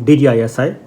DGISI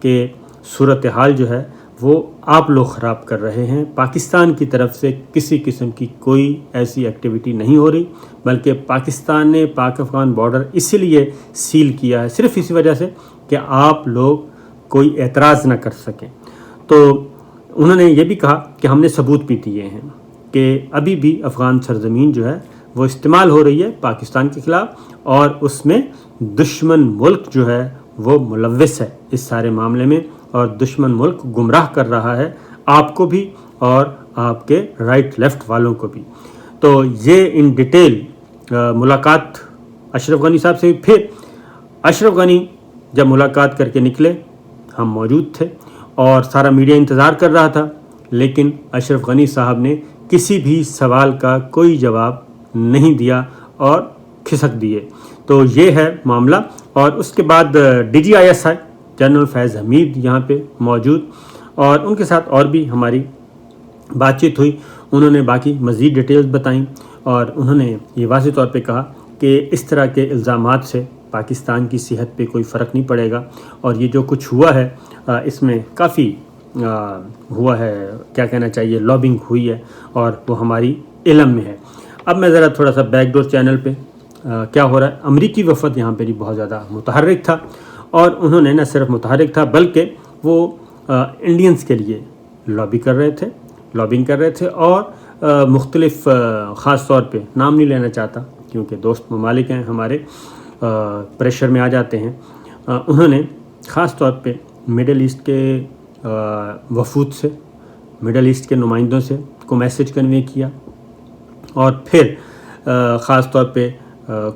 کہ صورتحال جو ہے وہ آپ لوگ خراب کر رہے ہیں. پاکستان کی طرف سے کسی قسم کی کوئی ایسی ایکٹیویٹی نہیں ہو رہی، بلکہ پاکستان نے پاک افغان بارڈر اسی لیے سیل کیا ہے، صرف اسی وجہ سے کہ آپ لوگ کوئی اعتراض نہ کر سکیں. تو انہوں نے یہ بھی کہا کہ ہم نے ثبوت بھی دیے ہیں کہ ابھی بھی افغان سرزمین جو ہے وہ استعمال ہو رہی ہے پاکستان کے خلاف، اور اس میں دشمن ملک جو ہے وہ ملوث ہے اس سارے معاملے میں، اور دشمن ملک گمراہ کر رہا ہے آپ کو بھی اور آپ کے رائٹ لیفٹ والوں کو بھی. تو یہ ان ڈیٹیل ملاقات اشرف غنی صاحب سے. پھر اشرف غنی جب ملاقات کر کے نکلے ہم موجود تھے اور سارا میڈیا انتظار کر رہا تھا، لیکن اشرف غنی صاحب نے کسی بھی سوال کا کوئی جواب نہیں دیا اور کھسک دیے. تو یہ ہے معاملہ. اور اس کے بعد DGISI جنرل فیض حمید یہاں پہ موجود، اور ان کے ساتھ اور بھی ہماری بات چیت ہوئی. انہوں نے باقی مزید ڈیٹیلز بتائیں، اور انہوں نے یہ واضح طور پہ کہا کہ اس طرح کے الزامات سے پاکستان کی صحت پہ کوئی فرق نہیں پڑے گا، اور یہ جو کچھ ہوا ہے اس میں کافی ہوا ہے، کیا کہنا چاہیے، لابنگ ہوئی ہے، اور وہ ہماری علم میں ہے. اب میں ذرا تھوڑا سا بیک ڈور چینل پہ کیا ہو رہا ہے. امریکی وفد یہاں پہ بھی بہت زیادہ متحرک تھا، اور انہوں نے نہ صرف متحرک تھا بلکہ وہ انڈینز کے لیے لابنگ کر رہے تھے، اور مختلف خاص طور پہ نام نہیں لینا چاہتا کیونکہ دوست ممالک ہیں ہمارے، پریشر میں آ جاتے ہیں. انہوں نے خاص طور پہ مڈل ایسٹ کے وفود سے، مڈل ایسٹ کے نمائندوں سے کو میسج کنوے کیا، اور پھر خاص طور پہ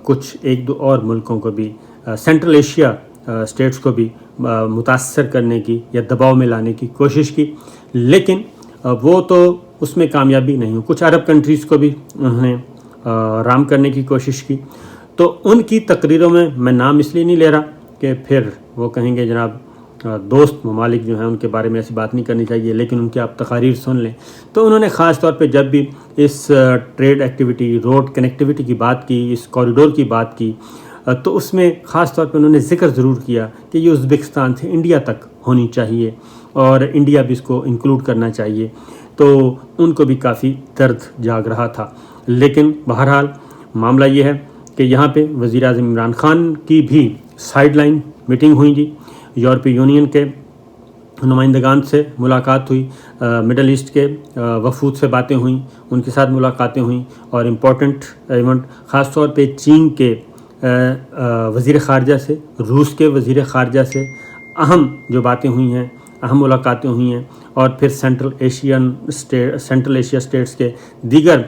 کچھ ایک دو اور ملکوں کو بھی، سینٹرل ایشیا اسٹیٹس کو بھی متاثر کرنے کی یا دباؤ میں لانے کی کوشش کی، لیکن وہ تو اس میں کامیابی نہیں ہوئی. کچھ عرب کنٹریز کو بھی انہوں نے رام کرنے کی کوشش کی. تو ان کی تقریروں میں نام اس لیے نہیں لے رہا کہ پھر وہ کہیں گے جناب دوست ممالک جو ہیں ان کے بارے میں ایسی بات نہیں کرنی چاہیے، لیکن ان کی آپ تقاریر سن لیں. تو انہوں نے خاص طور پہ جب بھی اس ٹریڈ ایکٹیویٹی، روڈ کنیکٹیویٹی کی بات کی، اس کوریڈور کی بات کی، تو اس میں خاص طور پہ انہوں نے ذکر ضرور کیا کہ یہ ازبکستان سے انڈیا تک ہونی چاہیے، اور انڈیا بھی اس کو انکلوڈ کرنا چاہیے. تو ان کو بھی کافی درد جاگ رہا تھا. لیکن بہرحال معاملہ یہ ہے کہ یہاں پہ وزیر اعظم عمران خان کی بھی سائیڈ لائن میٹنگ ہوئی جی، یورپی یونین کے نمائندگان سے ملاقات ہوئی، مڈل ایسٹ کے وفود سے باتیں ہوئیں، ان کے ساتھ ملاقاتیں ہوئیں، اور امپورٹنٹ ایونٹ خاص طور پہ چین کے وزیر خارجہ سے، روس کے وزیر خارجہ سے اہم جو باتیں ہوئی ہیں، اہم ملاقاتیں ہوئی ہیں، اور پھر سینٹرل ایشیا اسٹیٹس کے دیگر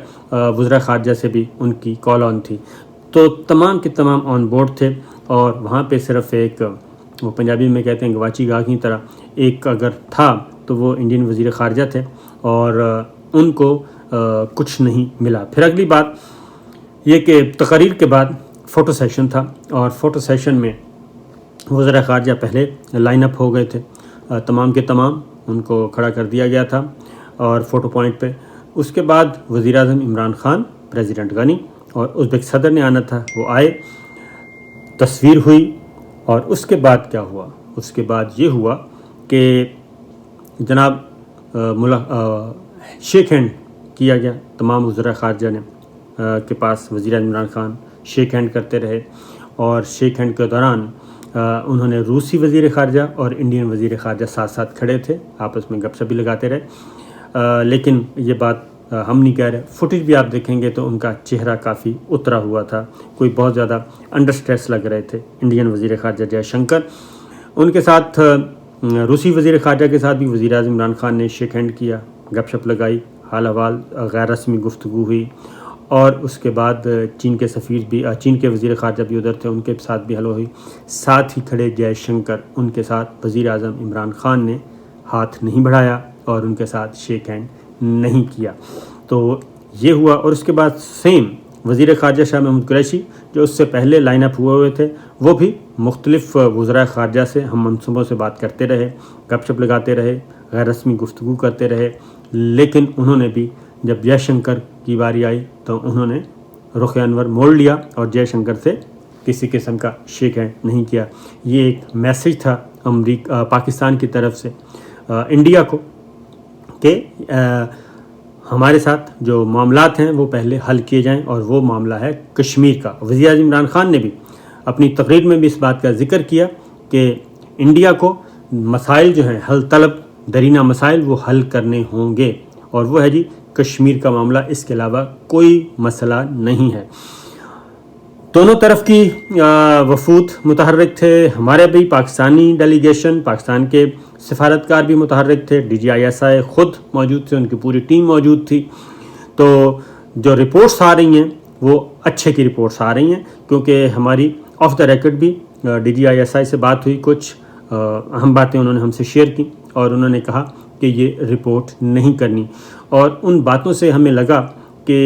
وزراء خارجہ سے بھی ان کی کال آن تھی. تو تمام کے تمام آن بورڈ تھے، اور وہاں پہ صرف ایک، وہ پنجابی میں کہتے ہیں گواچی گاہ کی طرح، ایک اگر تھا تو وہ انڈین وزیر خارجہ تھے، اور ان کو کچھ نہیں ملا. پھر اگلی بات یہ کہ تقاریر کے بعد فوٹو سیشن تھا، اور فوٹو سیشن میں وزراء خارجہ پہلے لائن اپ ہو گئے تھے، تمام کے تمام ان کو کھڑا کر دیا گیا تھا اور فوٹو پوائنٹ پہ. اس کے بعد وزیر اعظم عمران خان، پریزیڈنٹ غنی اور ازبک صدر نے آنا تھا، وہ آئے، تصویر ہوئی. اور اس کے بعد کیا ہوا؟ اس کے بعد یہ ہوا کہ جناب شیک ہینڈ کیا گیا. تمام وزراء خارجہ نے کے پاس وزیر اعظم عمران خان شیک ہینڈ کرتے رہے، اور شیک ہینڈ کے دوران انہوں نے روسی وزیر خارجہ اور انڈین وزیر خارجہ ساتھ ساتھ کھڑے تھے، آپس میں گپ شپ بھی لگاتے رہے. لیکن یہ بات ہم نہیں کہہ رہے، فوٹیج بھی آپ دیکھیں گے تو ان کا چہرہ کافی اترا ہوا تھا، کوئی بہت زیادہ انڈر سٹریس لگ رہے تھے. انڈین وزیر خارجہ جے شنکر، ان کے ساتھ روسی وزیر خارجہ کے ساتھ بھی وزیر اعظم عمران خان نے شیک ہینڈ کیا، گپ شپ لگائی، حال احوال غیر رسمی گفتگو ہوئی. اور اس کے بعد چین کے سفیر بھی، چین کے وزیر خارجہ بھی ادھر تھے، ان کے ساتھ بھی حل ہوئی. ساتھ ہی کھڑے جے شنکر، ان کے ساتھ وزیر اعظم عمران خان نے ہاتھ نہیں بڑھایا اور ان کے ساتھ شیک ہینڈ نہیں کیا. تو یہ ہوا. اور اس کے بعد سیم وزیر خارجہ شاہ محمود قریشی جو اس سے پہلے لائن اپ ہوئے تھے، وہ بھی مختلف وزراء خارجہ سے ہم منصوبوں سے بات کرتے رہے، گپ شپ لگاتے رہے، غیر رسمی گفتگو کرتے رہے. لیکن انہوں نے بھی جب جے شنکر کی باری آئی تو انہوں نے رخ انور موڑ لیا اور جے شنکر سے کسی قسم کا شیک ہینڈ نہیں کیا. یہ ایک میسیج تھا پاکستان کی طرف سے انڈیا کو کہ ہمارے ساتھ جو معاملات ہیں وہ پہلے حل کیے جائیں، اور وہ معاملہ ہے کشمیر کا. وزیر اعظم عمران خان نے بھی اپنی تقریر میں بھی اس بات کا ذکر کیا کہ انڈیا کو مسائل جو ہیں حل طلب درینہ مسائل وہ حل کرنے ہوں گے، اور وہ ہے جی کشمیر کا معاملہ، اس کے علاوہ کوئی مسئلہ نہیں ہے. دونوں طرف کی وفود متحرک تھے. ہمارے بھی پاکستانی ڈیلیگیشن، پاکستان کے سفارتکار بھی متحرک تھے. DGISI خود موجود تھے، ان کی پوری ٹیم موجود تھی. تو جو رپورٹس آ رہی ہیں وہ اچھے کی رپورٹس آ رہی ہیں، کیونکہ ہماری آف دا ریکارڈ بھی DGISI سے بات ہوئی، کچھ اہم باتیں انہوں نے ہم سے شیئر کی، اور انہوں نے کہا کہ یہ رپورٹ نہیں کرنی. اور ان باتوں سے ہمیں لگا کہ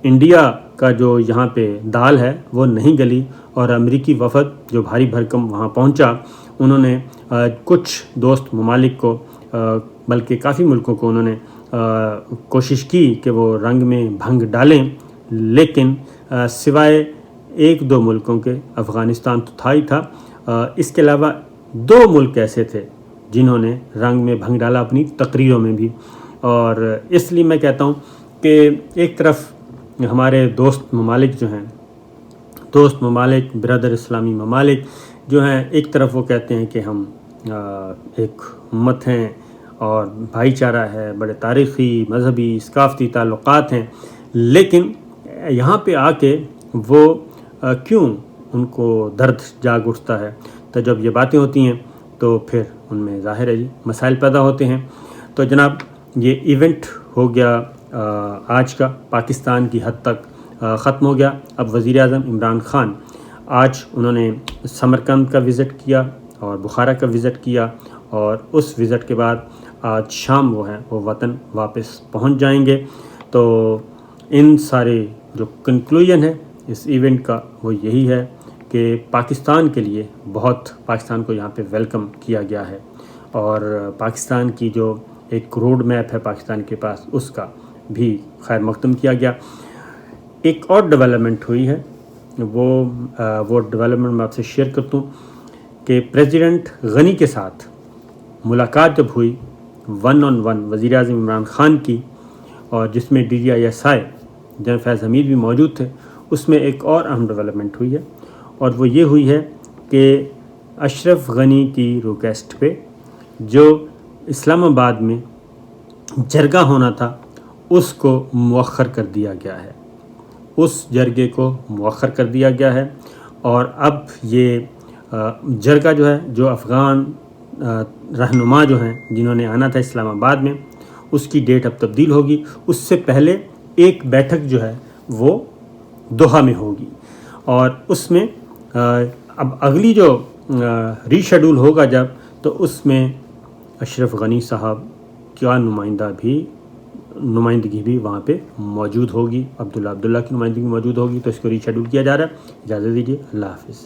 انڈیا کا جو یہاں پہ دال ہے وہ نہیں گلی، اور امریکی وفد جو بھاری بھرکم وہاں پہنچا، انہوں نے کچھ دوست ممالک کو بلکہ کافی ملکوں کو انہوں نے کوشش کی کہ وہ رنگ میں بھنگ ڈالیں، لیکن سوائے ایک دو ملکوں کے، افغانستان تو تھا ہی تھا، اس کے علاوہ 2 ملک ایسے تھے جنہوں نے رنگ میں بھنگ ڈالا اپنی تقریروں میں بھی. اور اس لیے میں کہتا ہوں کہ ایک طرف ہمارے دوست ممالک جو ہیں، دوست ممالک، برادر اسلامی ممالک جو ہیں، ایک طرف وہ کہتے ہیں کہ ہم ایک امت ہیں اور بھائی چارہ ہے، بڑے تاریخی، مذہبی، ثقافتی تعلقات ہیں، لیکن یہاں پہ آ کے وہ کیوں ان کو درد جاگ اٹھتا ہے. تو جب یہ باتیں ہوتی ہیں تو پھر ان میں ظاہر ہے جی مسائل پیدا ہوتے ہیں. تو جناب یہ ایونٹ ہو گیا آج کا، پاکستان کی حد تک ختم ہو گیا. اب وزیر اعظم عمران خان آج انہوں نے سمرقند کا وزٹ کیا اور بخارا کا وزٹ کیا، اور اس وزٹ کے بعد آج شام وہ ہیں وہ وطن واپس پہنچ جائیں گے. تو ان سارے جو کنکلوژن ہے اس ایونٹ کا وہ یہی ہے کہ پاکستان کے لیے پاکستان کو یہاں پہ ویلکم کیا گیا ہے، اور پاکستان کی جو ایک روڈ میپ ہے پاکستان کے پاس، اس کا بھی خیر مقدم کیا گیا. ایک اور ڈیولپمنٹ ہوئی ہے، وہ ڈیولپمنٹ میں آپ سے شیئر کرتا ہوں کہ پریزیڈنٹ غنی کے ساتھ ملاقات جب ہوئی 1 on 1 وزیر اعظم عمران خان کی، اور جس میں DGISI جنرل فیض حمید بھی موجود تھے، اس میں ایک اور اہم ڈیولپمنٹ ہوئی ہے، اور وہ یہ ہوئی ہے کہ اشرف غنی کی ریکویسٹ پہ جو اسلام آباد میں جرگہ ہونا تھا اس کو مؤخر کر دیا گیا ہے. اس جرگے کو مؤخر کر دیا گیا ہے، اور اب یہ جرگہ جو ہے، جو افغان رہنما جو ہیں جنہوں نے آنا تھا اسلام آباد میں، اس کی ڈیٹ اب تبدیل ہوگی. اس سے پہلے ایک بیٹھک جو ہے وہ دوحہ میں ہوگی، اور اس میں اب اگلی جو ری شیڈول ہوگا جب، تو اس میں اشرف غنی صاحب کا نمائندگی بھی وہاں پہ موجود ہوگی، عبداللہ کی نمائندگی موجود ہوگی. تو اس کو ری شیڈول کیا جا رہا ہے. اجازت دیجیے، اللہ حافظ.